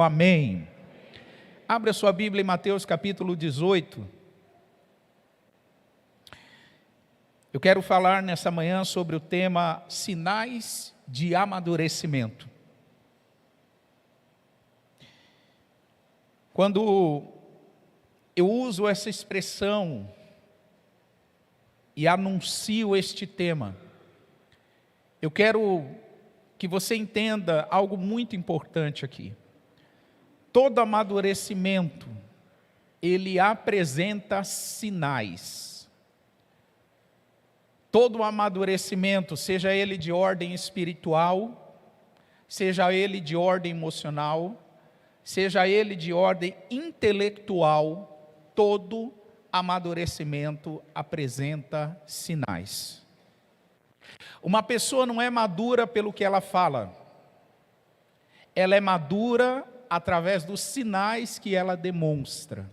Amém. Abra a sua Bíblia em Mateus capítulo 18. Eu quero falar nessa manhã sobre o tema sinais de amadurecimento. Quando eu uso essa expressão e anuncio este tema, eu quero que você entenda algo muito importante aqui. Todo amadurecimento, ele apresenta sinais. Todo amadurecimento, seja ele de ordem espiritual, seja ele de ordem emocional, seja ele de ordem intelectual, todo amadurecimento apresenta sinais. Uma pessoa não é madura pelo que ela fala, ela é madura através dos sinais que ela demonstra.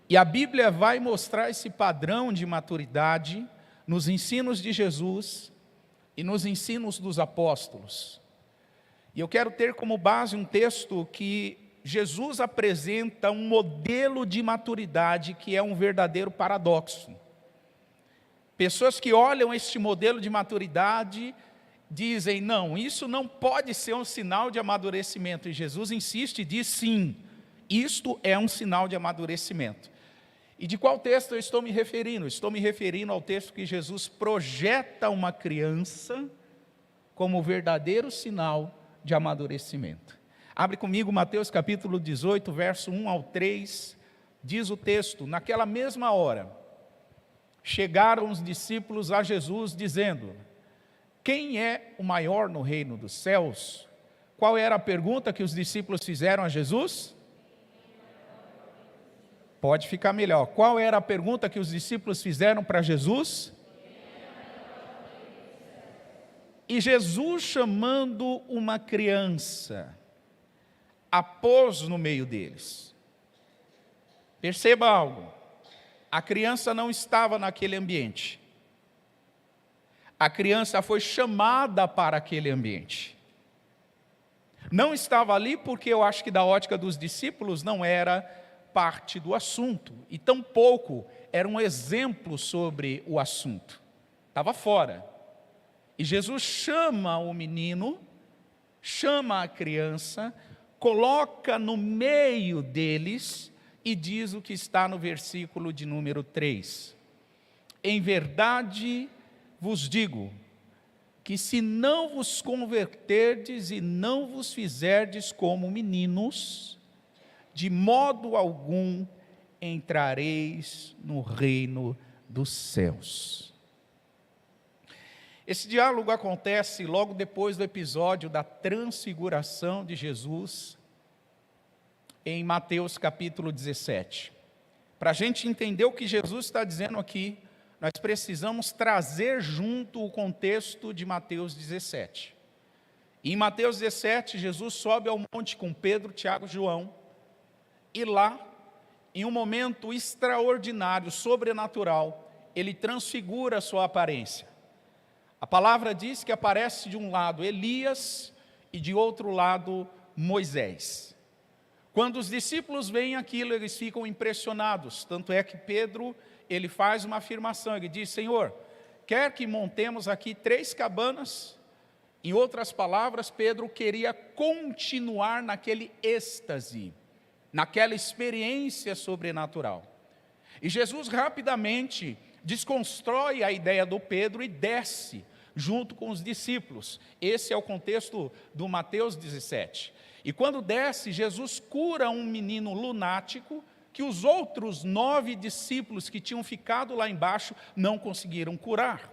E a Bíblia vai mostrar esse padrão de maturidade nos ensinos de Jesus e nos ensinos dos apóstolos. E eu quero ter como base um texto que Jesus apresenta um modelo de maturidade que é um verdadeiro paradoxo. Pessoas que olham este modelo de maturidade dizem, não, isso não pode ser um sinal de amadurecimento. E Jesus insiste e diz, sim, isto é um sinal de amadurecimento. E de qual texto eu estou me referindo? Estou me referindo ao texto que Jesus projeta uma criança como verdadeiro sinal de amadurecimento. Abre comigo Mateus capítulo 18, verso 1 ao 3, diz o texto, naquela mesma hora, chegaram os discípulos a Jesus dizendo, quem é o maior no reino dos céus? Qual era a pergunta que os discípulos fizeram a Jesus? Pode ficar melhor. Qual era a pergunta que os discípulos fizeram para Jesus? E Jesus, chamando uma criança, a pôs no meio deles. Perceba algo. A criança não estava naquele ambiente. A criança foi chamada para aquele ambiente. Não estava ali porque eu acho que da ótica dos discípulos não era parte do assunto. E tampouco era um exemplo sobre o assunto. Estava fora. E Jesus chama o menino, chama a criança, coloca no meio deles e diz o que está no versículo de número 3. Em verdade vos digo, que se não vos converterdes e não vos fizerdes como meninos, de modo algum entrareis no reino dos céus. Esse diálogo acontece logo depois do episódio da transfiguração de Jesus, em Mateus capítulo 17. Para a gente entender o que Jesus está dizendo aqui, nós precisamos trazer junto o contexto de Mateus 17. E em Mateus 17, Jesus sobe ao monte com Pedro, Tiago e João, e lá, em um momento extraordinário, sobrenatural, ele transfigura a sua aparência. A palavra diz que aparece de um lado Elias e de outro lado Moisés. Quando os discípulos veem aquilo, eles ficam impressionados, tanto é que Pedro, ele faz uma afirmação, ele diz, Senhor, quer que montemos aqui 3 cabanas? Em outras palavras, Pedro queria continuar naquele êxtase, naquela experiência sobrenatural. E Jesus rapidamente desconstrói a ideia do Pedro e desce junto com os discípulos. Esse é o contexto do Mateus 17. E quando desce, Jesus cura um menino lunático que os outros 9 discípulos que tinham ficado lá embaixo não conseguiram curar.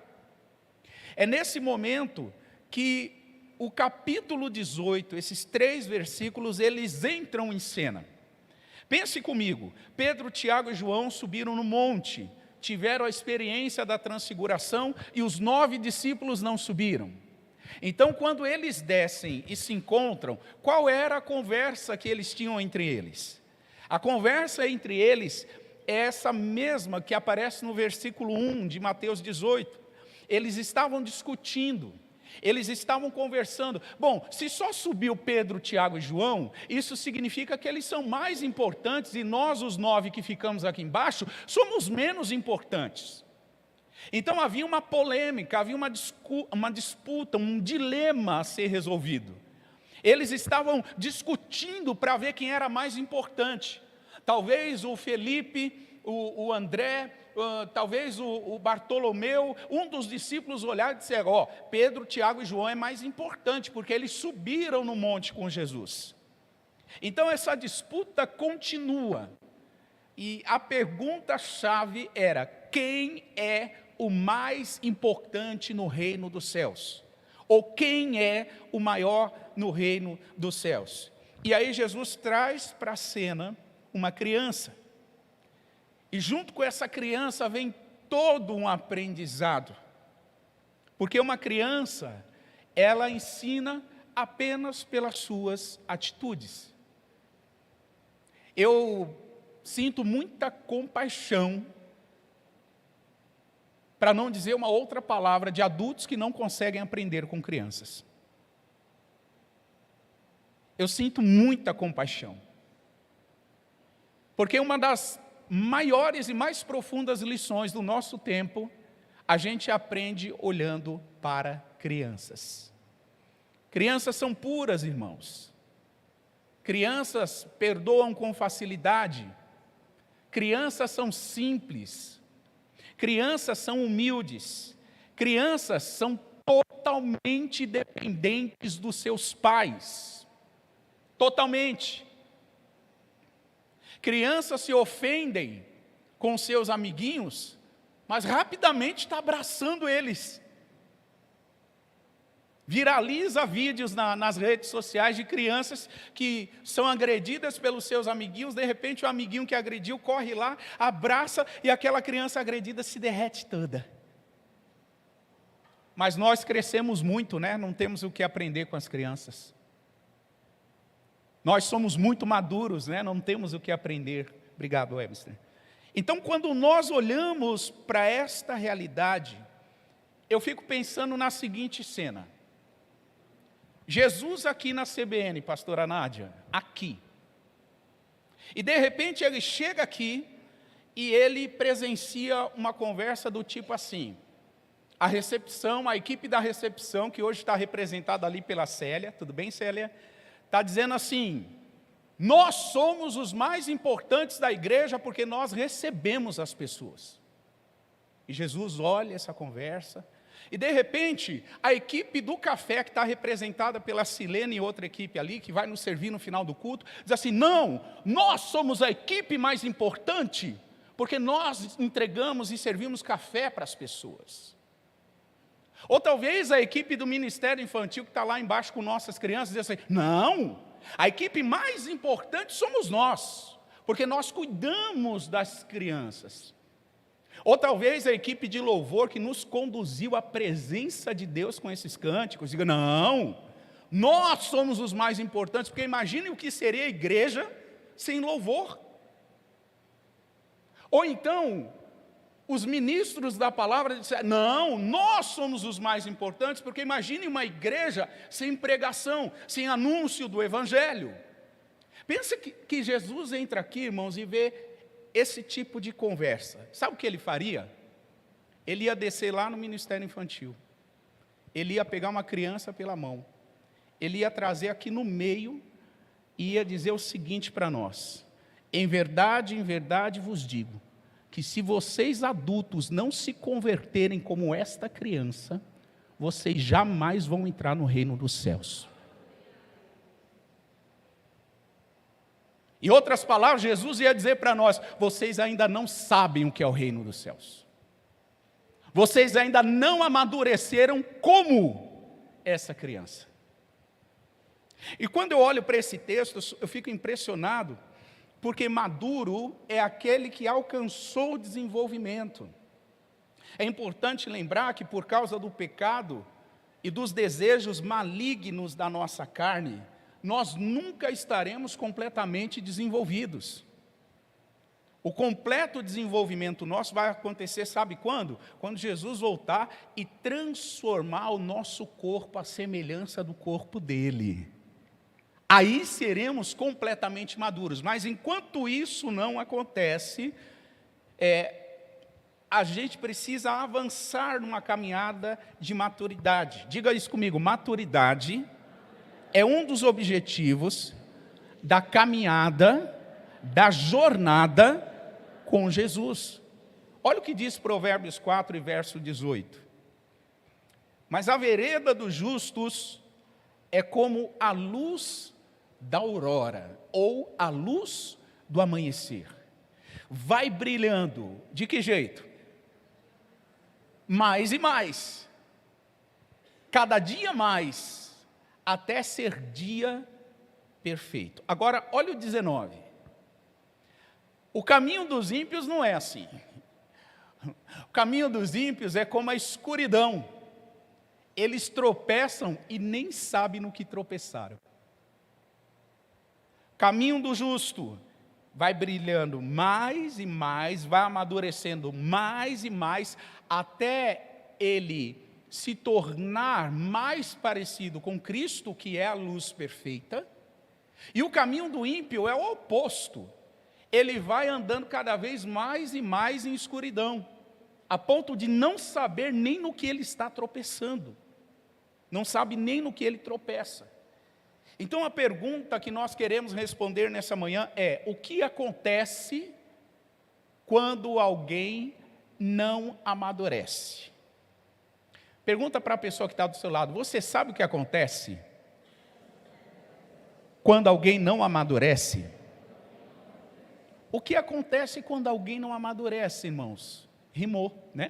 É nesse momento que o capítulo 18, esses 3 versículos, eles entram em cena. Pense comigo, Pedro, Tiago e João subiram no monte, tiveram a experiência da transfiguração e os 9 discípulos não subiram. Então, quando eles descem e se encontram, qual era a conversa que eles tinham entre eles? A conversa entre eles é essa mesma que aparece no versículo 1 de Mateus 18. Eles estavam discutindo, Eles estavam conversando. Bom, se só subiu Pedro, Tiago e João, isso significa que eles são mais importantes e nós, os 9 que ficamos aqui embaixo, somos menos importantes. Então havia uma polêmica, havia uma disputa, um dilema a ser resolvido. Eles estavam discutindo para ver quem era mais importante. Talvez o Felipe, o André, talvez o Bartolomeu, um dos discípulos olhar e dizer, Pedro, Tiago e João é mais importante, porque eles subiram no monte com Jesus. Então essa disputa continua, e a pergunta-chave era, quem é o mais importante no reino dos céus? Ou quem é o maior no reino dos céus? E aí Jesus traz para a cena uma criança. E junto com essa criança vem todo um aprendizado. Porque uma criança, ela ensina apenas pelas suas atitudes. Eu sinto muita compaixão, para não dizer uma outra palavra, de adultos que não conseguem aprender com crianças. Eu sinto muita compaixão. Porque uma das maiores e mais profundas lições do nosso tempo, a gente aprende olhando para crianças. Crianças são puras, irmãos. Crianças perdoam com facilidade. Crianças são simples. Crianças são humildes. Crianças são totalmente dependentes dos seus pais. Totalmente. Crianças se ofendem com seus amiguinhos, mas rapidamente está abraçando eles. Viraliza vídeos nas redes sociais de crianças que são agredidas pelos seus amiguinhos. De repente o amiguinho que agrediu corre lá, abraça, e aquela criança agredida se derrete toda. Mas nós crescemos muito, né? Não temos o que aprender com as crianças. Nós somos muito maduros, né? Não temos o que aprender. Obrigado, Webster. Então, quando nós olhamos para esta realidade, eu fico pensando na seguinte cena. Jesus aqui na CBN, pastora Nádia, aqui. E de repente ele chega aqui e ele presencia uma conversa do tipo assim. A recepção, a equipe da recepção, que hoje está representada ali pela Célia, tudo bem, Célia? Está dizendo assim, nós somos os mais importantes da igreja porque nós recebemos as pessoas. E Jesus olha essa conversa, e de repente, a equipe do café, que está representada pela Silene e outra equipe ali, que vai nos servir no final do culto, diz assim, não, nós somos a equipe mais importante, porque nós entregamos e servimos café para as pessoas. Ou talvez a equipe do Ministério Infantil, que está lá embaixo com nossas crianças, diz assim, não, a equipe mais importante somos nós, porque nós cuidamos das crianças. Ou talvez a equipe de louvor que nos conduziu à presença de Deus com esses cânticos, diga, não, nós somos os mais importantes, porque imagine o que seria a igreja sem louvor. Ou então, os ministros da palavra disseram, não, nós somos os mais importantes, porque imagine uma igreja sem pregação, sem anúncio do evangelho. Pensa que Jesus entra aqui, irmãos, e vê esse tipo de conversa. Sabe o que ele faria? Ele ia descer lá no Ministério Infantil. Ele ia pegar uma criança pela mão. Ele ia trazer aqui no meio e ia dizer o seguinte para nós. Em verdade vos digo, que se vocês adultos não se converterem como esta criança, vocês jamais vão entrar no reino dos céus. Em outras palavras, Jesus ia dizer para nós, vocês ainda não sabem o que é o reino dos céus. Vocês ainda não amadureceram como essa criança. E quando eu olho para esse texto, eu fico impressionado, porque maduro é aquele que alcançou o desenvolvimento. É importante lembrar que por causa do pecado e dos desejos malignos da nossa carne, nós nunca estaremos completamente desenvolvidos. O completo desenvolvimento nosso vai acontecer, sabe quando? Quando Jesus voltar e transformar o nosso corpo à semelhança do corpo dele. Aí seremos completamente maduros. Mas enquanto isso não acontece, a gente precisa avançar numa caminhada de maturidade. Diga isso comigo, maturidade é um dos objetivos da caminhada, da jornada com Jesus. Olha o que diz Provérbios 4 e verso 18. Mas a vereda dos justos é como a luz da aurora, ou a luz do amanhecer. Vai brilhando, de que jeito? Mais e mais, cada dia mais, até ser dia perfeito. Agora, olha o 19. O caminho dos ímpios não é assim. O caminho dos ímpios é como a escuridão. Eles tropeçam e nem sabem no que tropeçaram. Caminho do justo vai brilhando mais e mais, vai amadurecendo mais e mais, até ele se tornar mais parecido com Cristo, que é a luz perfeita. E o caminho do ímpio é o oposto. Ele vai andando cada vez mais e mais em escuridão, a ponto de não saber nem no que ele está tropeçando. Não sabe nem no que ele tropeça. Então a pergunta que nós queremos responder nessa manhã é: o que acontece quando alguém não amadurece? Pergunta para a pessoa que está do seu lado: você sabe o que acontece quando alguém não amadurece? O que acontece quando alguém não amadurece, irmãos? Rimou, né?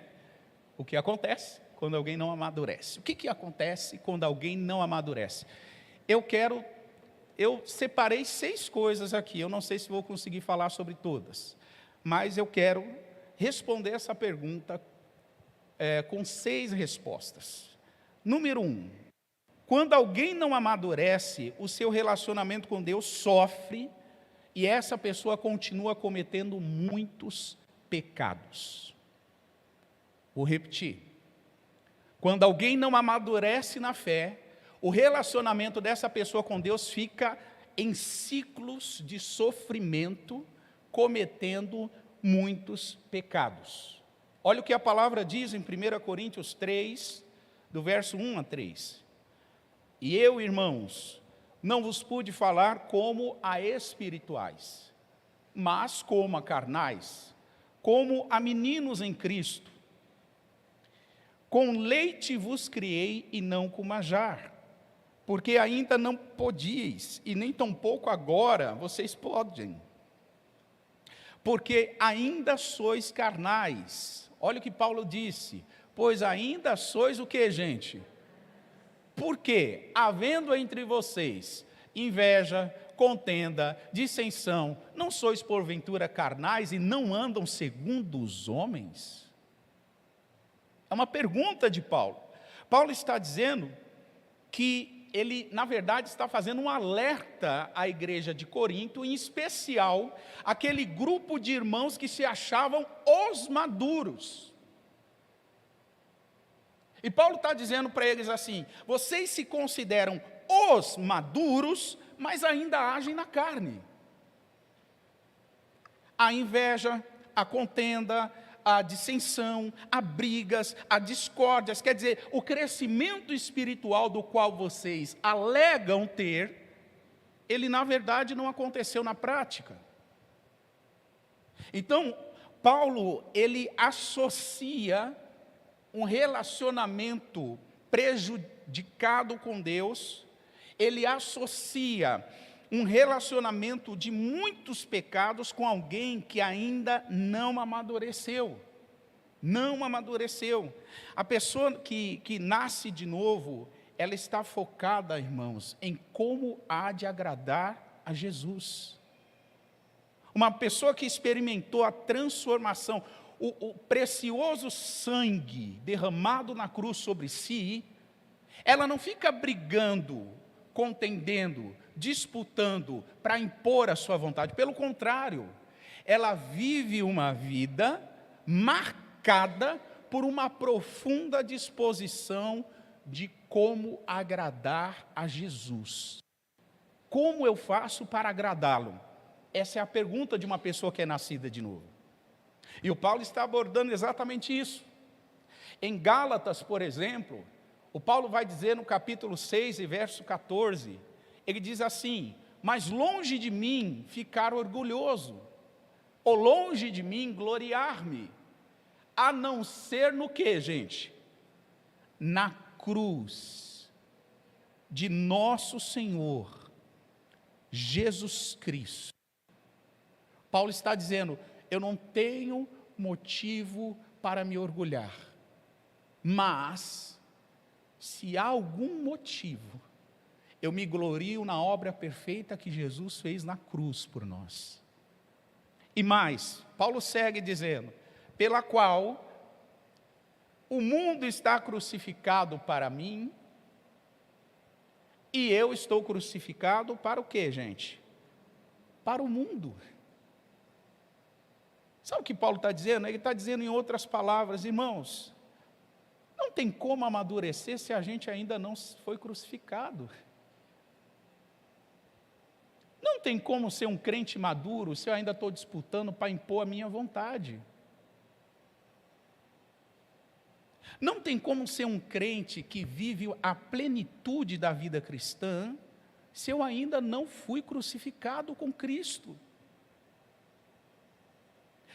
O que acontece quando alguém não amadurece? O que acontece quando alguém não amadurece? Eu separei 6 coisas aqui, eu não sei se vou conseguir falar sobre todas, mas eu quero responder essa pergunta com 6 respostas. Número 1, quando alguém não amadurece, o seu relacionamento com Deus sofre e essa pessoa continua cometendo muitos pecados. Vou repetir. Quando alguém não amadurece na fé, o relacionamento dessa pessoa com Deus fica em ciclos de sofrimento, cometendo muitos pecados. Olha o que a palavra diz em 1 Coríntios 3, do verso 1 a 3. E eu, irmãos, não vos pude falar como a espirituais, mas como a carnais, como a meninos em Cristo. Com leite vos criei e não com manjar, porque ainda não podíeis, e nem tampouco agora vocês podem, porque ainda sois carnais. Olha o que Paulo disse: pois ainda sois o que, gente? Porque, havendo entre vocês inveja, contenda, dissensão, não sois porventura carnais e não andam segundo os homens? É uma pergunta de Paulo. Paulo está dizendo que ele, na verdade, está fazendo um alerta à igreja de Corinto, em especial aquele grupo de irmãos que se achavam os maduros. E Paulo está dizendo para eles assim: vocês se consideram os maduros, mas ainda agem na carne. A inveja, a contenda, a dissensão, a brigas, a discórdias, quer dizer, o crescimento espiritual do qual vocês alegam ter, ele na verdade não aconteceu na prática. Então, Paulo, ele associa um relacionamento prejudicado com Deus, ele associa um relacionamento de muitos pecados com alguém que ainda não amadureceu. Não amadureceu. A pessoa que nasce de novo, ela está focada, irmãos, em como há de agradar a Jesus. Uma pessoa que experimentou a transformação, o precioso sangue derramado na cruz sobre si, ela não fica brigando, contendendo, disputando para impor a sua vontade. Pelo contrário, ela vive uma vida marcada por uma profunda disposição de como agradar a Jesus. Como eu faço para agradá-lo? Essa é a pergunta de uma pessoa que é nascida de novo. E o Paulo está abordando exatamente isso. Em Gálatas, por exemplo, o Paulo vai dizer no capítulo 6 e verso 14, ele diz assim: mas longe de mim ficar orgulhoso, ou longe de mim gloriar-me, a não ser no que, gente? Na cruz de nosso Senhor Jesus Cristo. Paulo está dizendo, eu não tenho motivo para me orgulhar, mas, se há algum motivo, eu me glorio na obra perfeita que Jesus fez na cruz por nós. E mais, Paulo segue dizendo, pela qual o mundo está crucificado para mim, e eu estou crucificado para o quê, gente? Para o mundo. Sabe o que Paulo está dizendo? Ele está dizendo em outras palavras, irmãos, não tem como amadurecer se a gente ainda não foi crucificado. Não tem como ser um crente maduro se eu ainda estou disputando para impor a minha vontade. Não tem como ser um crente que vive a plenitude da vida cristã se eu ainda não fui crucificado com Cristo.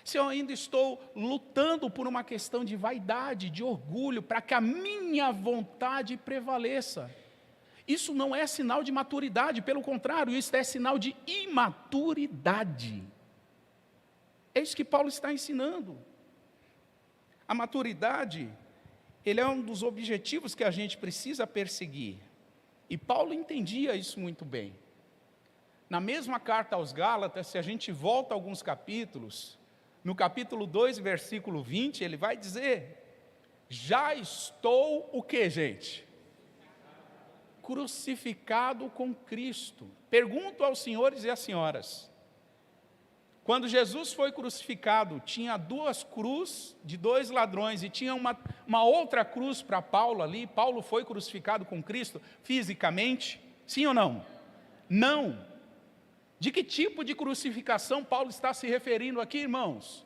Se eu ainda estou lutando por uma questão de vaidade, de orgulho, para que a minha vontade prevaleça. Isso não é sinal de maturidade, pelo contrário, isso é sinal de imaturidade. É isso que Paulo está ensinando. A maturidade, ele é um dos objetivos que a gente precisa perseguir. E Paulo entendia isso muito bem. Na mesma carta aos Gálatas, se a gente volta alguns capítulos, no capítulo 2, versículo 20, ele vai dizer, já estou o que, gente? Crucificado com Cristo. Pergunto aos senhores e às senhoras, quando Jesus foi crucificado, tinha duas cruzes de dois ladrões e tinha uma outra cruz para Paulo ali, Paulo foi crucificado com Cristo fisicamente? Sim ou não? Não. De que tipo de crucificação Paulo está se referindo aqui, irmãos?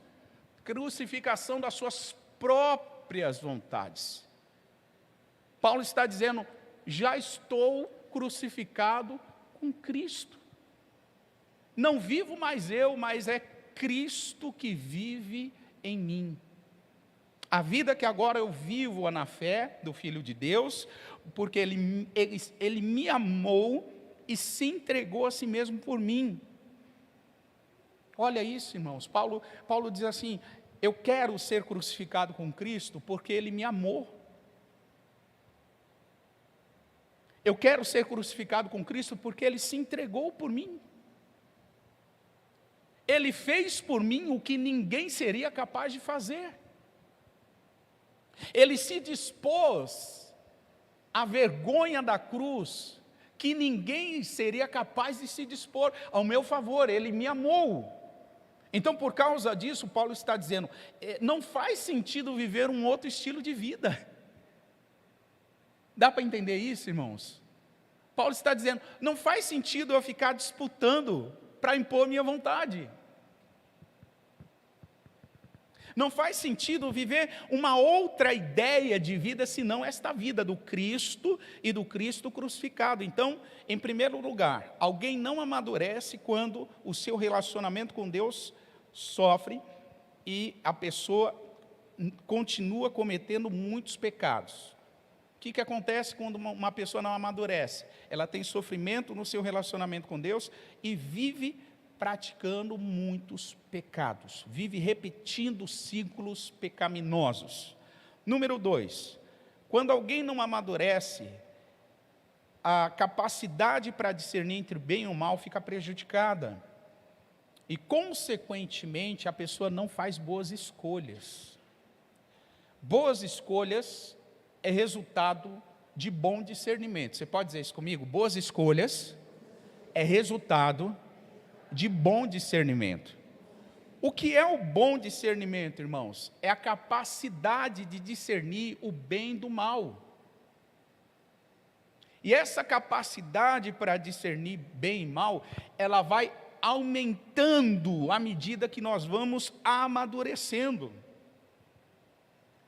Crucificação das suas próprias vontades. Paulo está dizendo, já estou crucificado com Cristo. Não vivo mais eu, mas é Cristo que vive em mim. A vida que agora eu vivo é na fé do Filho de Deus, porque ele me amou e se entregou a si mesmo por mim. Olha isso, irmãos. Paulo diz assim, eu quero ser crucificado com Cristo porque Ele me amou. Eu quero ser crucificado com Cristo porque Ele se entregou por mim. Ele fez por mim o que ninguém seria capaz de fazer. Ele se dispôs à vergonha da cruz, que ninguém seria capaz de se dispor ao meu favor. Ele me amou. Então, por causa disso, Paulo está dizendo, não faz sentido viver um outro estilo de vida. Dá para entender isso, irmãos? Paulo está dizendo, não faz sentido eu ficar disputando para impor minha vontade. Não faz sentido viver uma outra ideia de vida, senão esta vida do Cristo e do Cristo crucificado. Então, em primeiro lugar, alguém não amadurece quando o seu relacionamento com Deus sofre e a pessoa continua cometendo muitos pecados. O que acontece quando uma pessoa não amadurece? Ela tem sofrimento no seu relacionamento com Deus e vive praticando muitos pecados, vive repetindo ciclos pecaminosos. Número 2, quando alguém não amadurece, a capacidade para discernir entre o bem e o mal fica prejudicada. E, consequentemente, a pessoa não faz boas escolhas. Boas escolhas é resultado de bom discernimento. Você pode dizer isso comigo? Boas escolhas é resultado de bom discernimento. O que é o bom discernimento, irmãos? É a capacidade de discernir o bem do mal. E essa capacidade para discernir bem e mal, ela vai aumentando à medida que nós vamos amadurecendo.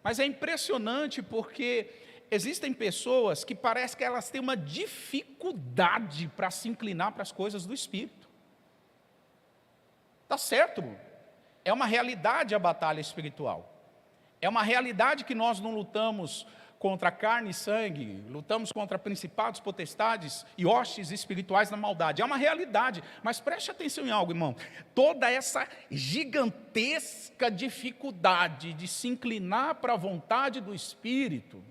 Mas é impressionante porque existem pessoas que parece que elas têm uma dificuldade para se inclinar para as coisas do Espírito. Tá certo, é uma realidade a batalha espiritual. É uma realidade que nós não lutamos contra carne e sangue, lutamos contra principados, potestades e hostes espirituais da maldade. É uma realidade, mas preste atenção em algo, irmão. Toda essa gigantesca dificuldade de se inclinar para a vontade do Espírito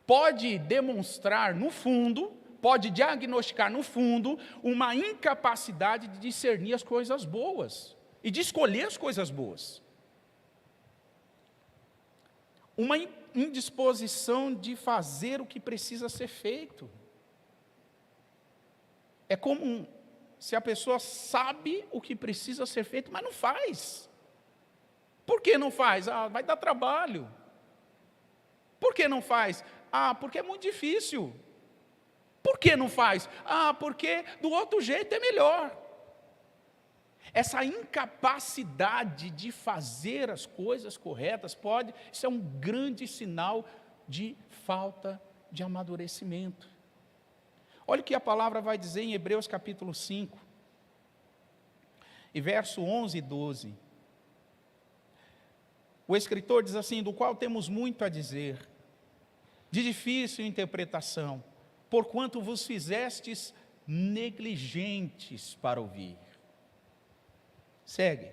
pode demonstrar no fundo, pode diagnosticar no fundo, uma incapacidade de discernir as coisas boas e de escolher as coisas boas. Uma indisposição de fazer o que precisa ser feito. É como se a pessoa sabe o que precisa ser feito, mas não faz. Por que não faz? Vai dar trabalho. Por que não faz? Porque é muito difícil. Por que não faz? Porque do outro jeito é melhor. Essa incapacidade de fazer as coisas corretas isso é um grande sinal de falta de amadurecimento. Olha o que a palavra vai dizer em Hebreus capítulo 5, e verso 11 e 12. O escritor diz assim: do qual temos muito a dizer, de difícil interpretação, porquanto vos fizestes negligentes para ouvir. Segue.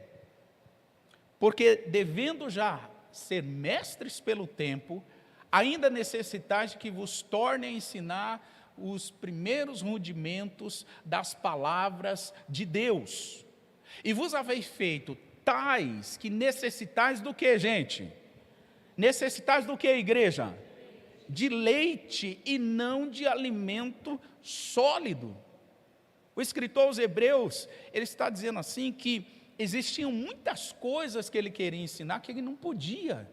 Porque devendo já ser mestres pelo tempo, ainda necessitais que vos torne a ensinar os primeiros rudimentos das palavras de Deus. E vos haveis feito tais que necessitais do que, gente? Necessitais do que, igreja? De leite e não de alimento sólido. O escritor aos Hebreus, ele está dizendo assim que existiam muitas coisas que ele queria ensinar que ele não podia.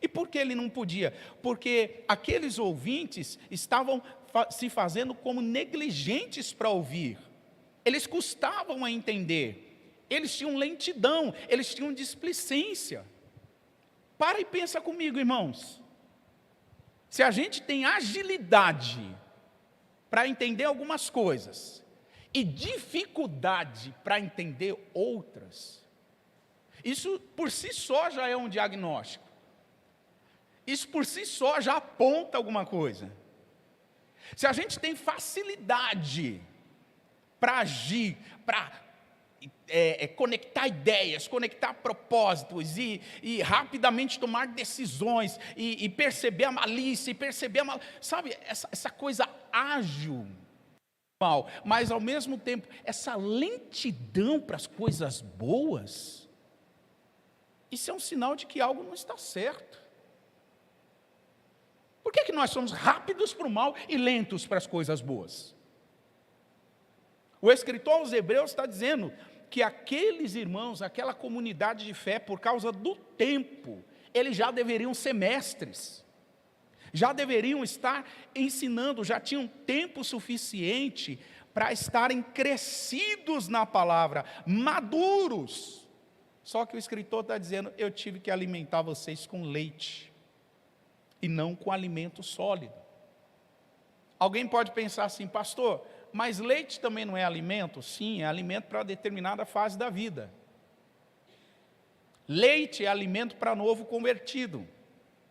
E por que ele não podia? Porque aqueles ouvintes estavam se fazendo como negligentes para ouvir. Eles custavam a entender. Eles tinham lentidão, eles tinham displicência. Para e pensa comigo, irmãos. Se a gente tem agilidade para entender algumas coisas e dificuldade para entender outras, isso por si só já é um diagnóstico. Isso por si só já aponta alguma coisa. Se a gente tem facilidade para agir, para conectar ideias, conectar propósitos e rapidamente tomar decisões e perceber a malícia, sabe, essa coisa ágil, mas ao mesmo tempo, essa lentidão para as coisas boas, isso é um sinal de que algo não está certo. Por que nós somos rápidos para o mal e lentos para as coisas boas? O escritor aos Hebreus está dizendo que aqueles irmãos, aquela comunidade de fé, por causa do tempo, eles já deveriam ser mestres, já deveriam estar ensinando, já tinham tempo suficiente para estarem crescidos na palavra, maduros. Só que o escritor está dizendo: eu tive que alimentar vocês com leite, e não com alimento sólido. Alguém pode pensar assim: pastor, mas leite também não é alimento? Sim, é alimento para determinada fase da vida. Leite é alimento para novo convertido.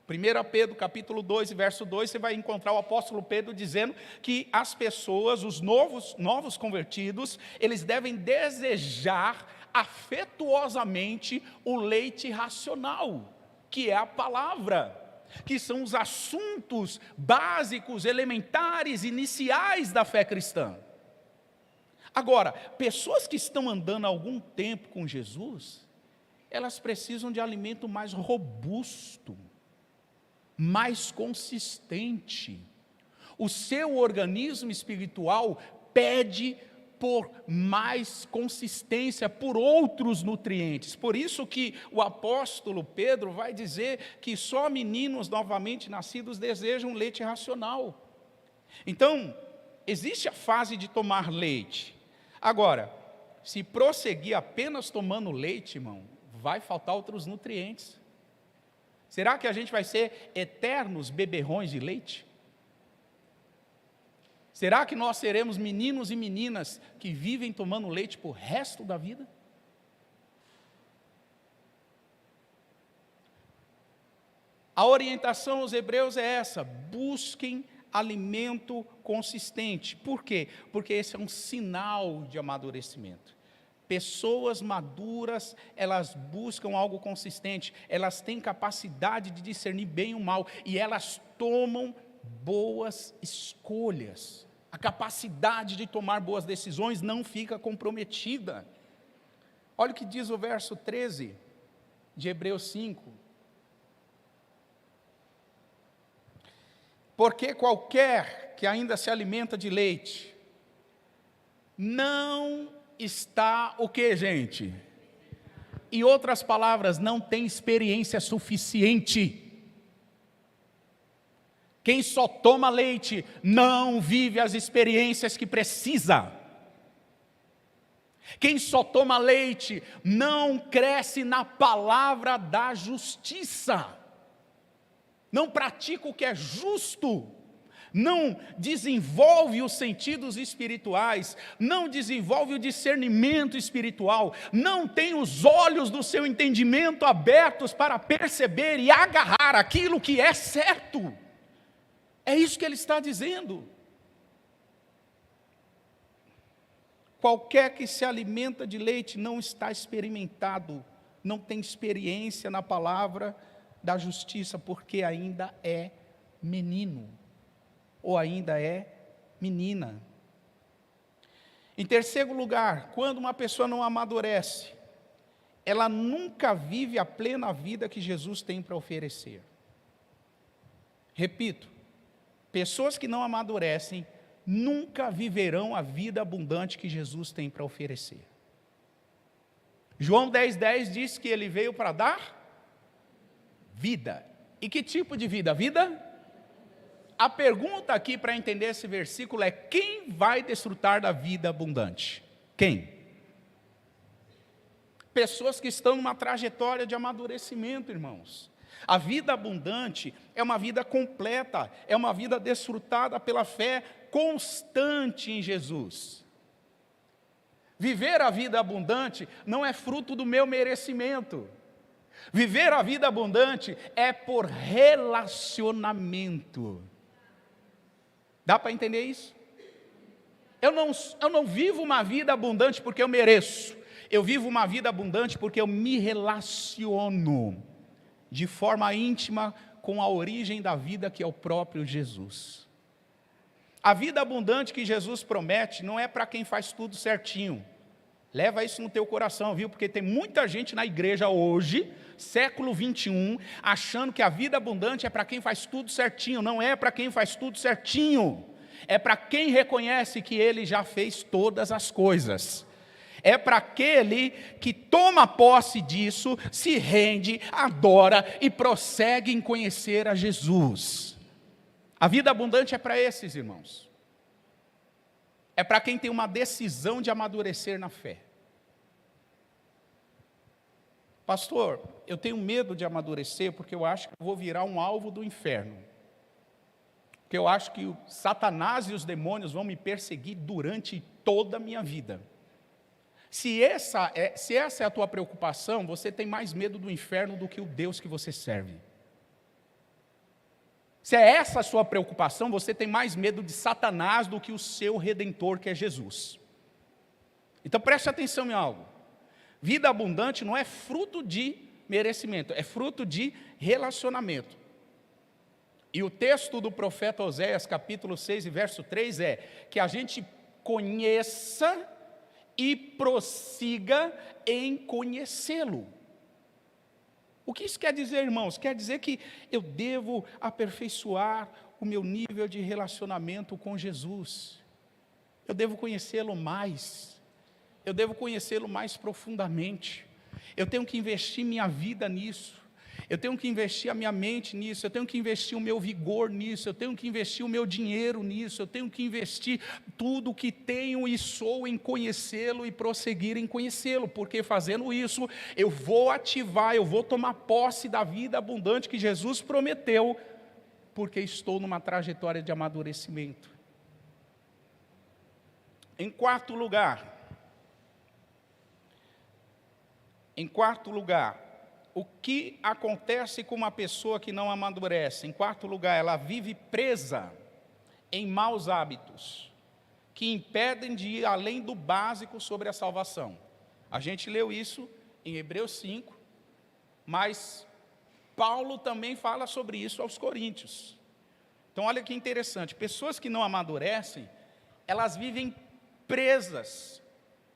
1 Pedro capítulo 2, verso 2, você vai encontrar o apóstolo Pedro dizendo que as pessoas, os novos convertidos, eles devem desejar afetuosamente o leite racional, que é a palavra, que são os assuntos básicos, elementares, iniciais da fé cristã. Agora, pessoas que estão andando há algum tempo com Jesus, elas precisam de alimento mais robusto, mais consistente. O seu organismo espiritual pede por mais consistência, por outros nutrientes. Por isso que o apóstolo Pedro vai dizer que só meninos novamente nascidos desejam leite racional. Então, existe a fase de tomar leite. Agora, se prosseguir apenas tomando leite, irmão, vai faltar outros nutrientes. Será que a gente vai ser eternos beberrões de leite? Será que nós seremos meninos e meninas que vivem tomando leite por resto da vida? A orientação aos hebreus é essa: busquem alimento consistente. Por quê? Porque esse é um sinal de amadurecimento. Pessoas maduras, elas buscam algo consistente, elas têm capacidade de discernir bem o mal, e elas tomam boas escolhas. A capacidade de tomar boas decisões não fica comprometida. Olha o que diz o verso 13 de Hebreus 5. Porque qualquer que ainda se alimenta de leite, não está o que, gente? Em outras palavras, não tem experiência suficiente. Quem só toma leite não vive as experiências que precisa. Quem só toma leite não cresce na palavra da justiça. Não pratica o que é justo. Não desenvolve os sentidos espirituais, não desenvolve o discernimento espiritual, não tem os olhos do seu entendimento abertos para perceber e agarrar aquilo que é certo. É isso que ele está dizendo. Qualquer que se alimenta de leite não está experimentado, não tem experiência na palavra da justiça, porque ainda é menino, ou ainda é menina. Em terceiro lugar, quando uma pessoa não amadurece, ela nunca vive a plena vida que Jesus tem para oferecer. Repito, pessoas que não amadurecem nunca viverão a vida abundante que Jesus tem para oferecer. João 10,10 diz que ele veio para dar vida. E que tipo de vida? Vida? A pergunta aqui para entender esse versículo é: quem vai desfrutar da vida abundante? Quem? Pessoas que estão numa trajetória de amadurecimento, irmãos. A vida abundante é uma vida completa, é uma vida desfrutada pela fé constante em Jesus. Viver a vida abundante não é fruto do meu merecimento. Viver a vida abundante é por relacionamento. Dá para entender isso? Eu não vivo uma vida abundante porque eu mereço. Eu vivo uma vida abundante porque eu me relaciono de forma íntima com a origem da vida, que é o próprio Jesus. A vida abundante que Jesus promete não é para quem faz tudo certinho. Leva isso no teu coração, viu? Porque tem muita gente na igreja hoje, século 21, achando que a vida abundante é para quem faz tudo certinho. Não é para quem faz tudo certinho. É para quem reconhece que Ele já fez todas as coisas. É para aquele que toma posse disso, se rende, adora e prossegue em conhecer a Jesus. A vida abundante é para esses, irmãos. É para quem tem uma decisão de amadurecer na fé. Pastor, eu tenho medo de amadurecer porque eu acho que eu vou virar um alvo do inferno. Porque eu acho que o Satanás e os demônios vão me perseguir durante toda a minha vida. Se essa é a tua preocupação, você tem mais medo do inferno do que o Deus que você serve. Se é essa a sua preocupação, você tem mais medo de Satanás do que o seu Redentor, que é Jesus. Então preste atenção em algo. Vida abundante não é fruto de merecimento, é fruto de relacionamento. E o texto do profeta Oséias, capítulo 6 e verso 3 é que a gente conheça e prossiga em conhecê-lo. O que isso quer dizer, irmãos? Quer dizer que eu devo aperfeiçoar o meu nível de relacionamento com Jesus. eu devo conhecê-lo mais, eu devo conhecê-lo mais profundamente, eu tenho que investir minha vida nisso, eu tenho que investir a minha mente nisso, eu tenho que investir o meu vigor nisso, eu tenho que investir o meu dinheiro nisso, eu tenho que investir tudo o que tenho e sou em conhecê-lo e prosseguir em conhecê-lo, porque fazendo isso, eu vou ativar, eu vou tomar posse da vida abundante que Jesus prometeu, porque estou numa trajetória de amadurecimento. Em quarto lugar, o que acontece com uma pessoa que não amadurece? Em quarto lugar, ela vive presa em maus hábitos, que impedem de ir além do básico sobre a salvação. A gente leu isso em Hebreus 5, mas Paulo também fala sobre isso aos Coríntios. Então olha que interessante, pessoas que não amadurecem, elas vivem presas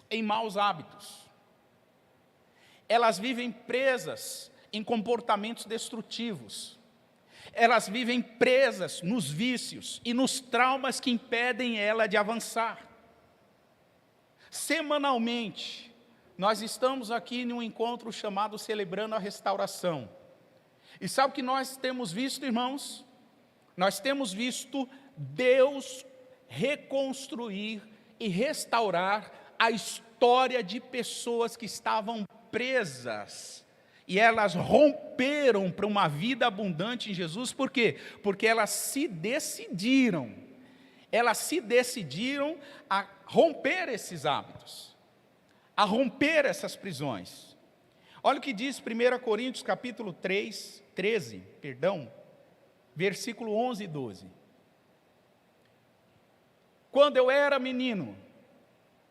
em maus hábitos. Elas vivem presas em comportamentos destrutivos. Elas vivem presas nos vícios e nos traumas que impedem ela de avançar. Semanalmente, nós estamos aqui num encontro chamado Celebrando a Restauração. E sabe o que nós temos visto, irmãos? Nós temos visto Deus reconstruir e restaurar a história de pessoas que estavam presas, e elas romperam para uma vida abundante em Jesus. Por quê? Porque elas se decidiram a romper esses hábitos, a romper essas prisões. Olha o que diz 1 Coríntios capítulo 13, versículo 11 e 12. Quando eu era menino,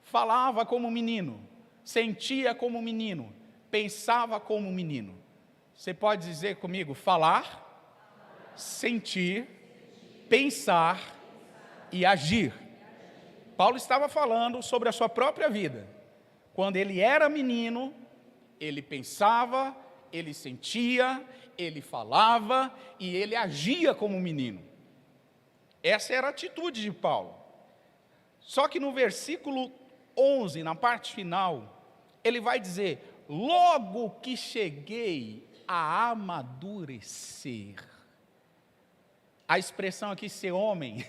falava como menino, sentia como menino, pensava como menino. Você pode dizer comigo: falar, sentir, pensar e agir. Paulo estava falando sobre a sua própria vida. Quando ele era menino, ele pensava, ele sentia, ele falava e ele agia como menino. Essa era a atitude de Paulo. Só que no versículo 11, na parte final, ele vai dizer: logo que cheguei a amadurecer. A expressão aqui, ser homem,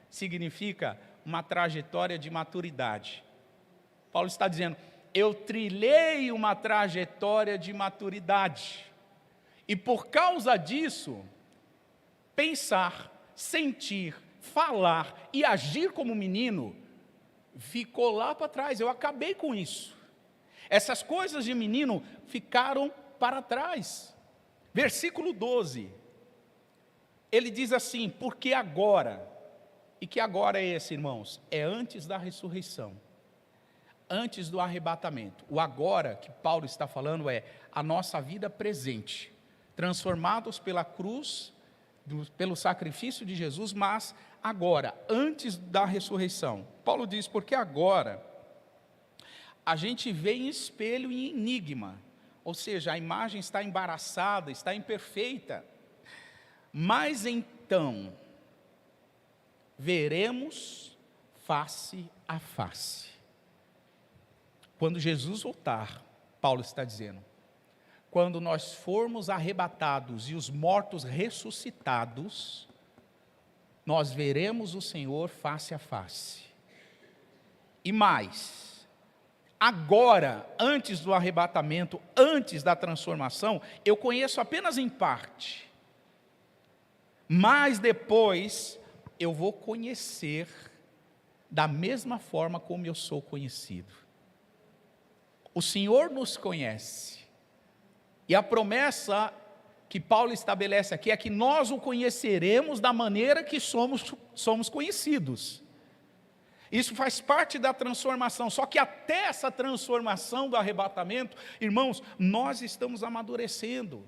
significa uma trajetória de maturidade. Paulo está dizendo: eu trilhei uma trajetória de maturidade, e por causa disso, pensar, sentir, falar e agir como menino, ficou lá para trás. Eu acabei com isso. Essas coisas de menino ficaram para trás. Versículo 12, ele diz assim: porque agora, e que agora é esse, irmãos? É antes da ressurreição, antes do arrebatamento. O agora que Paulo está falando é a nossa vida presente, transformados pela cruz, pelo sacrifício de Jesus, mas agora, antes da ressurreição. Paulo diz: porque agora a gente vê em espelho e em enigma, ou seja, a imagem está embaraçada, está imperfeita, mas então veremos face a face. Quando Jesus voltar, Paulo está dizendo, quando nós formos arrebatados e os mortos ressuscitados, nós veremos o Senhor face a face. E mais, agora, antes do arrebatamento, antes da transformação, eu conheço apenas em parte, mas depois eu vou conhecer da mesma forma como eu sou conhecido. O Senhor nos conhece, e a promessa que Paulo estabelece aqui é que nós o conheceremos da maneira que somos conhecidos. Isso faz parte da transformação, só que até essa transformação do arrebatamento, irmãos, nós estamos amadurecendo,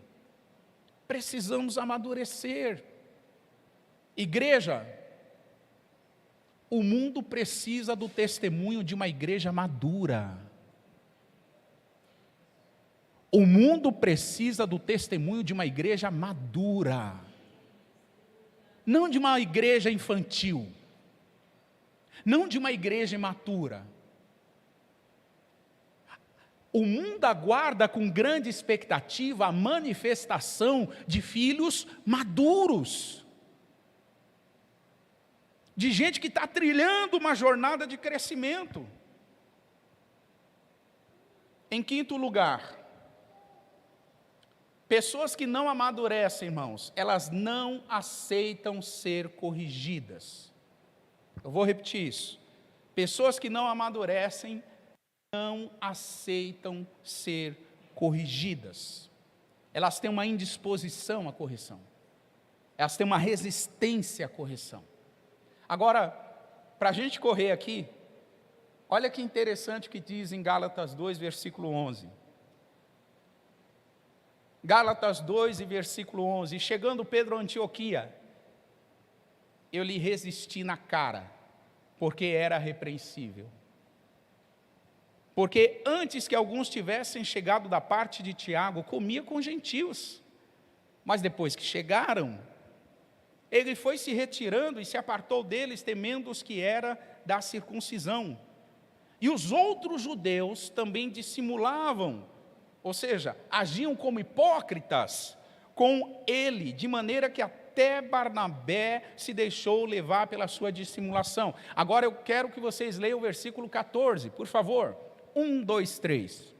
precisamos amadurecer. Igreja, o mundo precisa do testemunho de uma igreja madura. O mundo precisa do testemunho de uma igreja madura, não de uma igreja infantil, não de uma igreja imatura. O mundo aguarda com grande expectativa a manifestação de filhos maduros, de gente que está trilhando uma jornada de crescimento. Em quinto lugar, pessoas que não amadurecem, irmãos, elas não aceitam ser corrigidas. Eu vou repetir isso. Pessoas que não amadurecem não aceitam ser corrigidas. Elas têm uma indisposição à correção. Elas têm uma resistência à correção. Agora, para a gente correr aqui, olha que interessante que diz em Gálatas 2, versículo 11. Gálatas 2 e versículo 11. Chegando Pedro a Antioquia, eu lhe resisti na cara, porque era repreensível. Porque antes que alguns tivessem chegado da parte de Tiago, comia com gentios. Mas depois que chegaram, ele foi se retirando e se apartou deles, temendo os que era da circuncisão. E os outros judeus também dissimulavam, ou seja, agiam como hipócritas com ele, de maneira que até Barnabé se deixou levar pela sua dissimulação. Agora eu quero que vocês leiam o versículo 14, por favor. 1, 2, 3.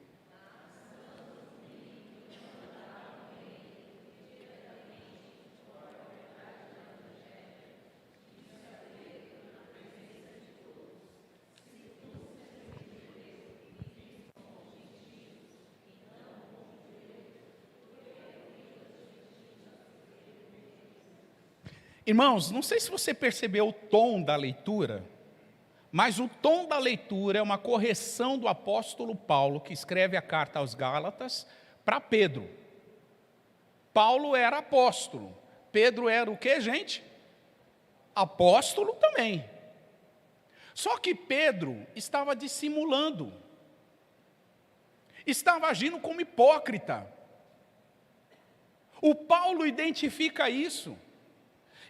Irmãos, não sei se você percebeu o tom da leitura, mas o tom da leitura é uma correção do apóstolo Paulo, que escreve a carta aos Gálatas, para Pedro. Paulo era apóstolo, Pedro era o quê, gente? Apóstolo também. Só que Pedro estava dissimulando, estava agindo como hipócrita. O Paulo identifica isso.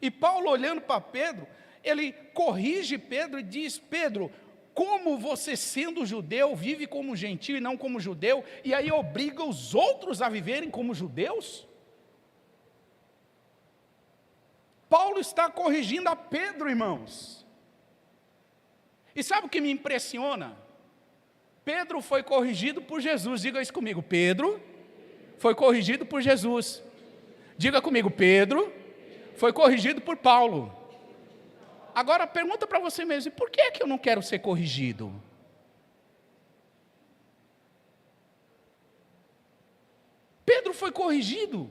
E Paulo, olhando para Pedro, ele corrige Pedro e diz: Pedro, como você sendo judeu, vive como gentio e não como judeu, e aí obriga os outros a viverem como judeus? Paulo está corrigindo a Pedro, irmãos. E sabe o que me impressiona? Pedro foi corrigido por Jesus, diga isso comigo, Pedro foi corrigido por Jesus. Diga comigo, Pedro foi corrigido por Paulo. Agora pergunta para você mesmo: por que é que eu não quero ser corrigido? Pedro foi corrigido.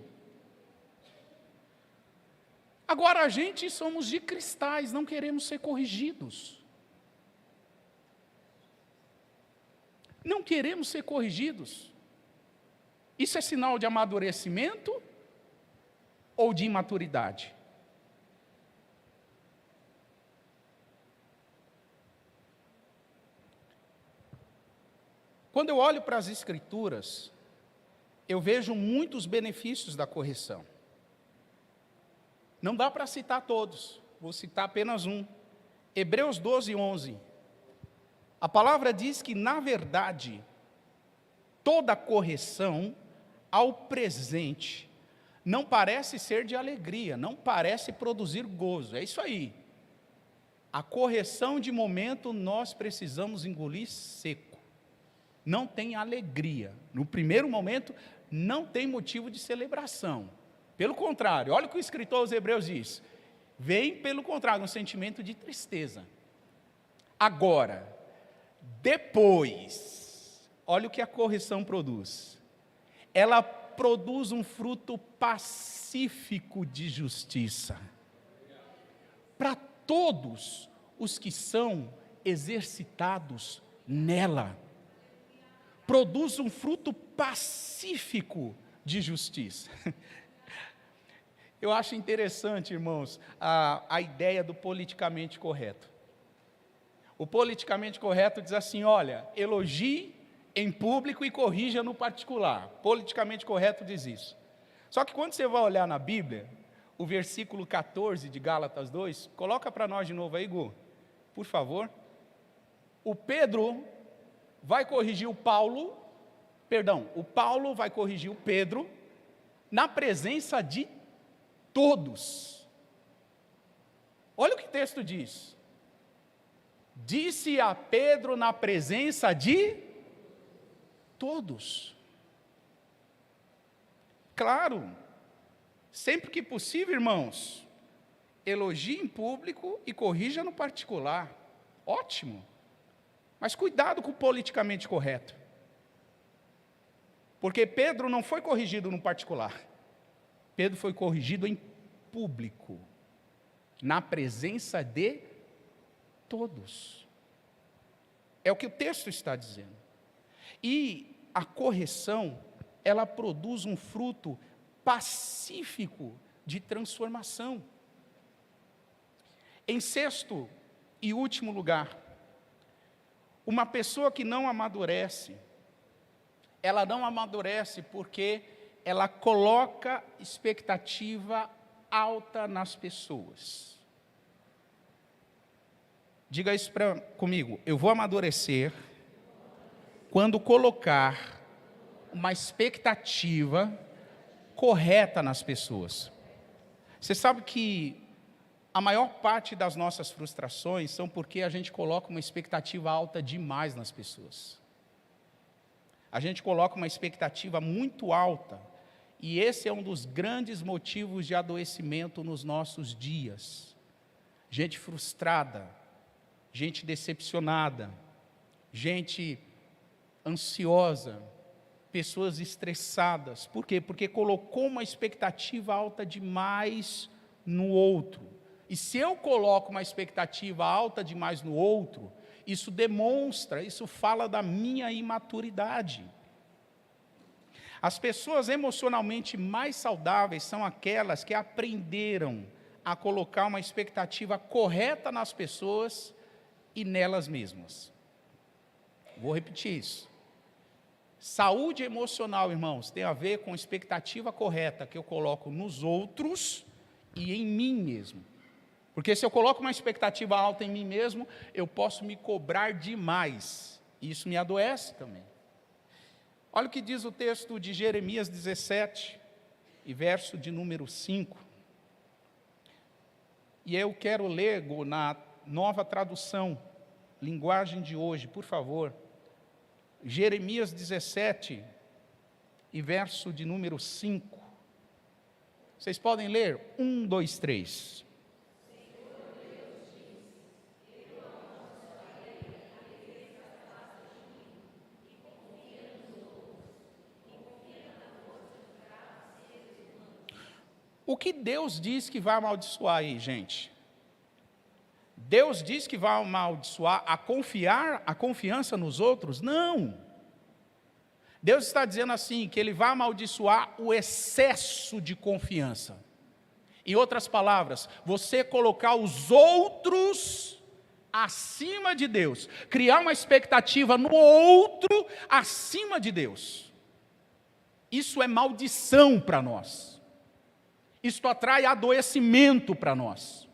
Agora a gente somos de cristais, não queremos ser corrigidos. Não queremos ser corrigidos. Isso é sinal de amadurecimento ou de imaturidade? Quando eu olho para as Escrituras, eu vejo muitos benefícios da correção. Não dá para citar todos, vou citar apenas um. Hebreus 12, 11. A palavra diz que, na verdade, toda correção ao presente não parece ser de alegria, não parece produzir gozo. É isso aí. A correção de momento nós precisamos engolir seco. Não tem alegria. No primeiro momento, não tem motivo de celebração. Pelo contrário, olha o que o escritor aos Hebreus diz. Vem, pelo contrário, um sentimento de tristeza. Agora, depois, olha o que a correção produz. Ela produz um fruto pacífico de justiça para todos os que são exercitados nela. Produz um fruto pacífico de justiça. Eu acho interessante, irmãos, a ideia do politicamente correto. O politicamente correto diz assim: olha, elogie em público e corrija no particular. Politicamente correto diz isso. Só que quando você vai olhar na Bíblia, o versículo 14 de Gálatas 2, coloca para nós de novo aí, Gu. por favor. O Pedro vai corrigir o Paulo vai corrigir o Pedro na presença de todos. Olha o que o texto diz. Disse a Pedro na presença de todos. Claro, sempre que possível, irmãos, elogie em público e corrija no particular. Ótimo. Mas cuidado com o politicamente correto. Porque Pedro não foi corrigido no particular. Pedro foi corrigido em público, na presença de todos. É o que o texto está dizendo. E a correção, ela produz um fruto pacífico de transformação. Em sexto e último lugar, uma pessoa que não amadurece, ela não amadurece porque ela coloca expectativa alta nas pessoas. Diga isso comigo, eu vou amadurecer quando colocar uma expectativa correta nas pessoas. Você sabe que a maior parte das nossas frustrações são porque a gente coloca uma expectativa alta demais nas pessoas. A gente coloca uma expectativa muito alta, e esse é um dos grandes motivos de adoecimento nos nossos dias. Gente frustrada, gente decepcionada, gente ansiosa, pessoas estressadas. Por quê? Porque colocou uma expectativa alta demais no outro. E se eu coloco uma expectativa alta demais no outro, isso demonstra, isso fala da minha imaturidade. As pessoas emocionalmente mais saudáveis são aquelas que aprenderam a colocar uma expectativa correta nas pessoas e nelas mesmas. Vou repetir isso. Saúde emocional, irmãos, tem a ver com expectativa correta que eu coloco nos outros e em mim mesmo. Porque se eu coloco uma expectativa alta em mim mesmo, eu posso me cobrar demais. E isso me adoece também. Olha o que diz o texto de Jeremias 17, e verso de número 5. E eu quero ler na Nova Tradução, linguagem de hoje, por favor. Jeremias 17, e verso de número 5. Vocês podem ler? 1, 2, 3. O que Deus diz que vai amaldiçoar aí, gente? Deus diz que vai amaldiçoar a confiança nos outros? Não. Deus está dizendo assim, que Ele vai amaldiçoar o excesso de confiança. Em outras palavras, você colocar os outros acima de Deus, criar uma expectativa no outro acima de Deus. Isso é maldição para nós. Isto atrai adoecimento para nós.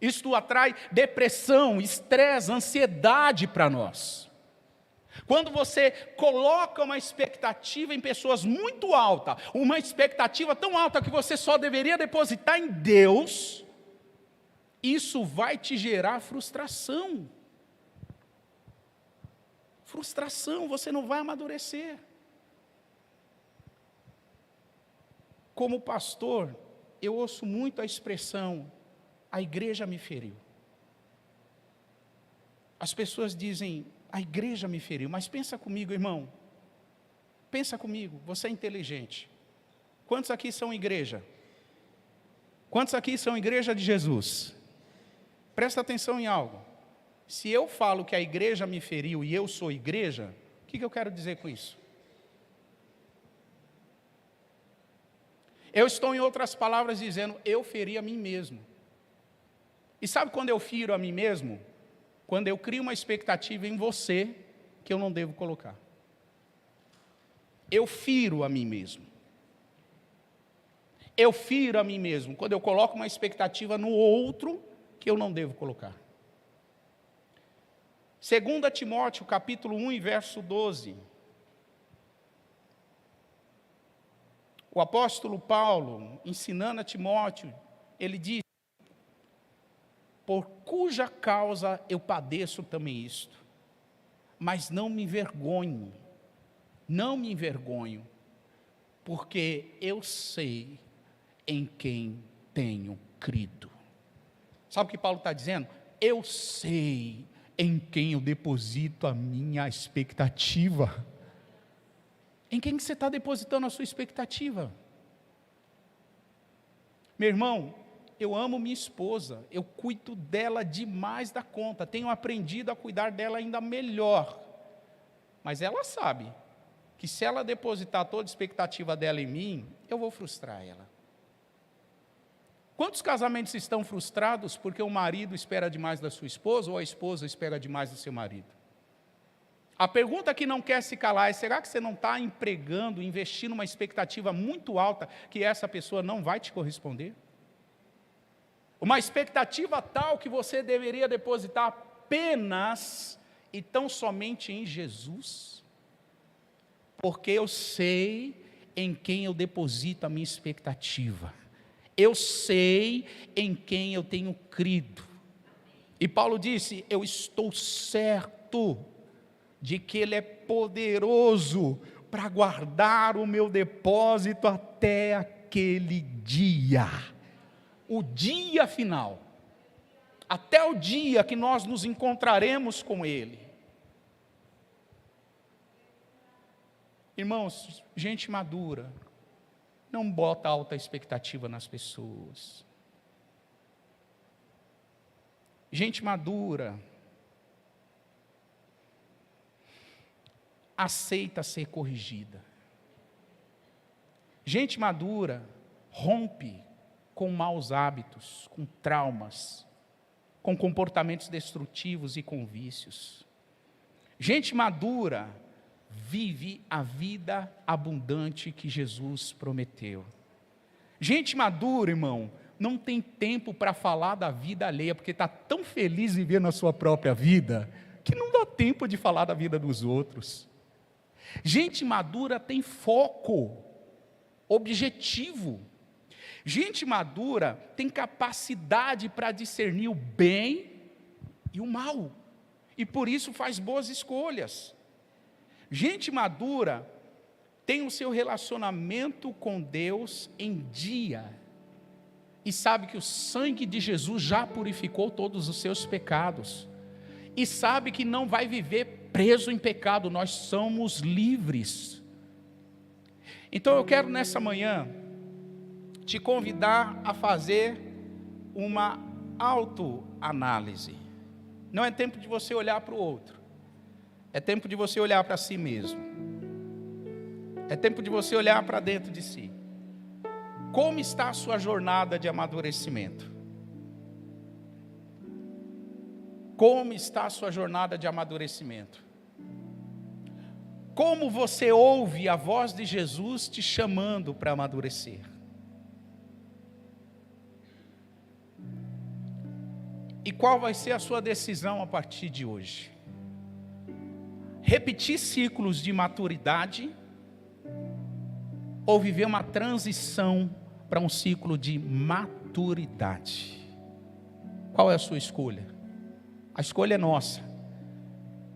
Isto atrai depressão, estresse, ansiedade para nós. Quando você coloca uma expectativa em pessoas muito alta, uma expectativa tão alta que você só deveria depositar em Deus, isso vai te gerar frustração. Frustração, você não vai amadurecer. Como pastor, eu ouço muito a expressão, a igreja me feriu. As pessoas dizem, a igreja me feriu, mas pensa comigo, irmão. Pensa comigo, você é inteligente. Quantos aqui são igreja? Quantos aqui são igreja de Jesus? Presta atenção em algo. Se eu falo que a igreja me feriu e eu sou igreja, o que eu quero dizer com isso? Eu estou, em outras palavras, dizendo, eu feri a mim mesmo. E sabe quando eu firo a mim mesmo? Quando eu crio uma expectativa em você, que eu não devo colocar. Eu firo a mim mesmo. Eu firo a mim mesmo, quando eu coloco uma expectativa no outro, que eu não devo colocar. 2 Timóteo, capítulo 1, e verso 12. O apóstolo Paulo, ensinando a Timóteo, ele diz: por cuja causa eu padeço também isto, mas não me envergonho, porque eu sei em quem tenho crido. Sabe o que Paulo está dizendo? Eu sei em quem eu deposito a minha expectativa. Em quem que você está depositando a sua expectativa? Meu irmão, eu amo minha esposa, eu cuido dela demais da conta, tenho aprendido a cuidar dela ainda melhor, mas ela sabe que se ela depositar toda a expectativa dela em mim, eu vou frustrar ela. Quantos casamentos estão frustrados porque o marido espera demais da sua esposa ou a esposa espera demais do seu marido? A pergunta que não quer se calar é: será que você não está empregando, investindo uma expectativa muito alta que essa pessoa não vai te corresponder? Uma expectativa tal que você deveria depositar apenas e tão somente em Jesus? Porque eu sei em quem eu deposito a minha expectativa. Eu sei em quem eu tenho crido. E Paulo disse: eu estou certo de que Ele é poderoso para guardar o meu depósito até aquele dia, o dia final, até o dia que nós nos encontraremos com Ele. Irmãos, gente madura não bota alta expectativa nas pessoas. Gente madura aceita ser corrigida. Gente madura rompe com maus hábitos, com traumas, com comportamentos destrutivos e com vícios. Gente madura vive a vida abundante que Jesus prometeu. Gente madura, irmão, não tem tempo para falar da vida alheia, porque está tão feliz vivendo a sua própria vida, que não dá tempo de falar da vida dos outros. Gente madura tem foco, objetivo. Gente madura tem capacidade para discernir o bem e o mal, e por isso faz boas escolhas. Gente madura tem o seu relacionamento com Deus em dia, e sabe que o sangue de Jesus já purificou todos os seus pecados, e sabe que não vai viver preso em pecado, nós somos livres. Então eu quero nessa manhã te convidar a fazer uma autoanálise. Não é tempo de você olhar para o outro, é tempo de você olhar para si mesmo, é tempo de você olhar para dentro de si. Como está a sua jornada de amadurecimento? Como está a sua jornada de amadurecimento? Como você ouve a voz de Jesus te chamando para amadurecer? E qual vai ser a sua decisão a partir de hoje? Repetir ciclos de maturidade ou viver uma transição para um ciclo de maturidade? Qual é a sua escolha? A escolha é nossa.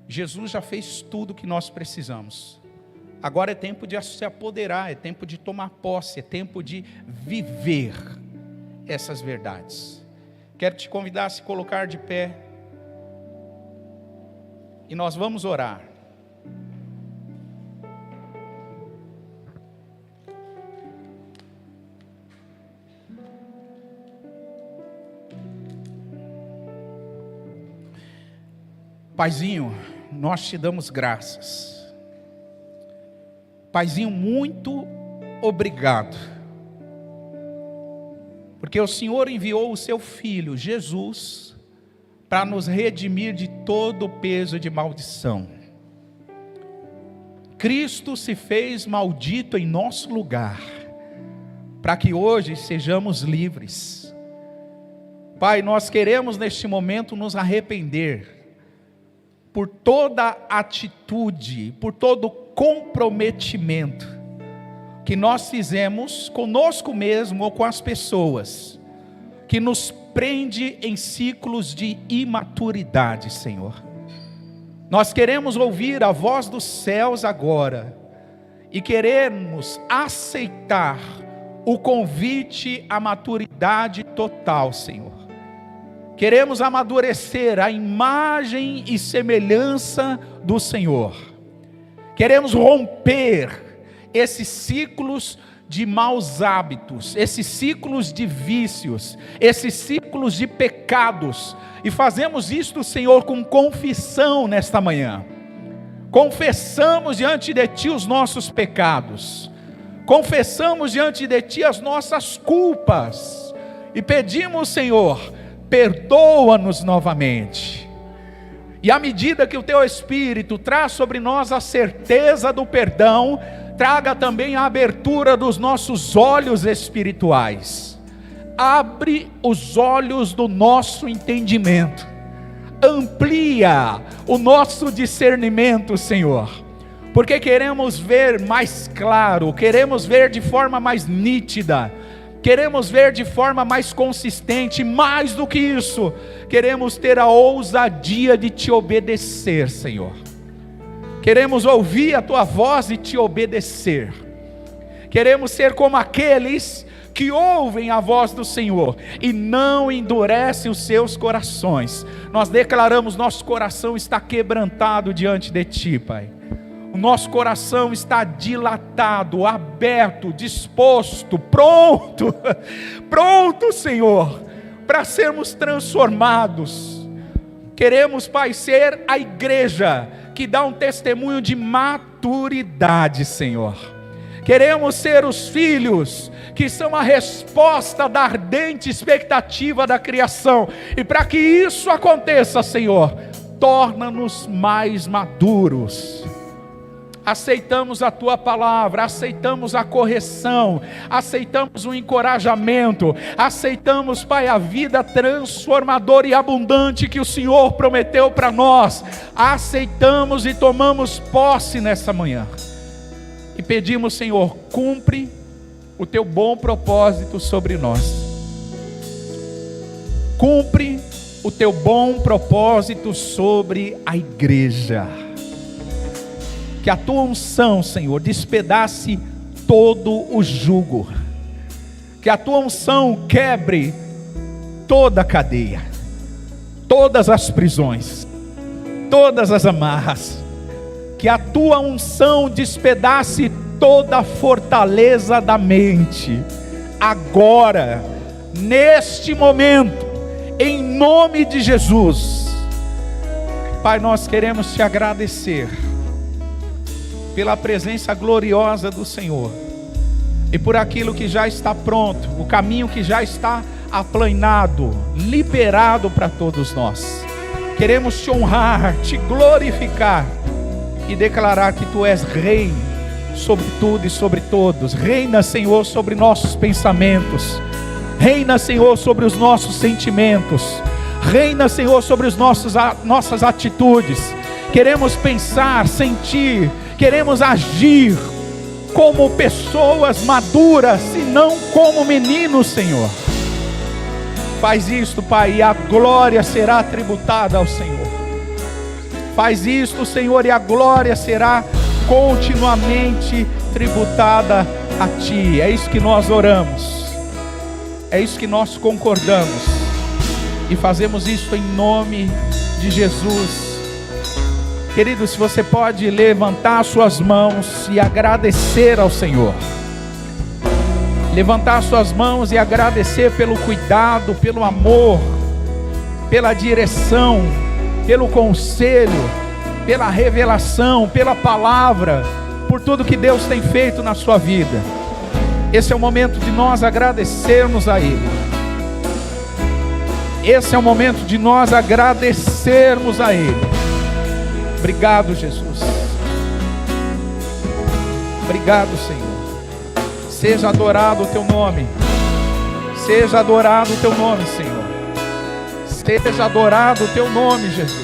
Jesus já fez tudo o que nós precisamos. Agora é tempo de se apoderar, é tempo de tomar posse, é tempo de viver essas verdades. Quero te convidar a se colocar de pé e nós vamos orar. Paizinho, nós te damos graças. Paizinho, muito obrigado, porque o Senhor enviou o seu Filho, Jesus, para nos redimir de todo o peso de maldição. Cristo se fez maldito em nosso lugar, para que hoje sejamos livres. Pai, nós queremos neste momento nos arrepender, por toda atitude, por todo comprometimento que nós fizemos conosco mesmo ou com as pessoas, que nos prende em ciclos de imaturidade, Senhor. Nós queremos ouvir a voz dos céus agora e queremos aceitar o convite à maturidade total, Senhor. Queremos amadurecer a imagem e semelhança do Senhor. Queremos romper esses ciclos de maus hábitos, esses ciclos de vícios, esses ciclos de pecados, e fazemos isto, Senhor, com confissão nesta manhã. Confessamos diante de Ti os nossos pecados, confessamos diante de Ti as nossas culpas, e pedimos, Senhor, perdoa-nos novamente. E à medida que o Teu Espírito traz sobre nós a certeza do perdão, traga também a abertura dos nossos olhos espirituais. Abre os olhos do nosso entendimento. Amplia o nosso discernimento, Senhor. Porque queremos ver mais claro, queremos ver de forma mais nítida, queremos ver de forma mais consistente. Mais do que isso, queremos ter a ousadia de Te obedecer, Senhor. Queremos ouvir a Tua voz e Te obedecer. Queremos ser como aqueles que ouvem a voz do Senhor e não endurecem os seus corações. Nós declaramos: nosso coração está quebrantado diante de Ti, Pai. O nosso coração está dilatado, aberto, disposto, pronto, Senhor, para sermos transformados. Queremos, Pai, ser a igreja que dá um testemunho de maturidade, Senhor. Queremos ser os filhos que são a resposta da ardente expectativa da criação. E para que isso aconteça, Senhor, torna-nos mais maduros. Aceitamos a Tua palavra, aceitamos a correção, aceitamos o encorajamento, aceitamos, Pai, a vida transformadora e abundante que o Senhor prometeu para nós. Aceitamos e tomamos posse nessa manhã. E pedimos, Senhor, cumpre o Teu bom propósito sobre nós. Cumpre o Teu bom propósito sobre a igreja. Que a Tua unção, Senhor, despedace todo o jugo. Que a Tua unção quebre toda a cadeia, todas as prisões, todas as amarras. Que a Tua unção despedace toda a fortaleza da mente. Agora, neste momento, em nome de Jesus. Pai, nós queremos Te agradecer pela presença gloriosa do Senhor, e por aquilo que já está pronto, o caminho que já está aplanado, liberado para todos nós. Queremos Te honrar, Te glorificar e declarar que Tu és Rei sobre tudo e sobre todos. Reina, Senhor, sobre nossos pensamentos. Reina, Senhor, sobre os nossos sentimentos. Reina, Senhor, sobre nossas atitudes. Queremos pensar, sentir, queremos agir como pessoas maduras e não como meninos, Senhor. Faz isto, Pai, e a glória será tributada ao Senhor. Faz isto, Senhor, e a glória será continuamente tributada a Ti. É isso que nós oramos, é isso que nós concordamos, e fazemos isso em nome de Jesus. Querido, se você pode levantar suas mãos e agradecer ao Senhor. Levantar suas mãos e agradecer pelo cuidado, pelo amor, pela direção, pelo conselho, pela revelação, pela palavra, por tudo que Deus tem feito na sua vida. Esse é o momento de nós agradecermos a Ele. Esse é o momento de nós agradecermos a Ele. Obrigado, Jesus. Obrigado, Senhor. Seja adorado o Teu nome. Seja adorado o Teu nome, Senhor. Seja adorado o Teu nome, Jesus.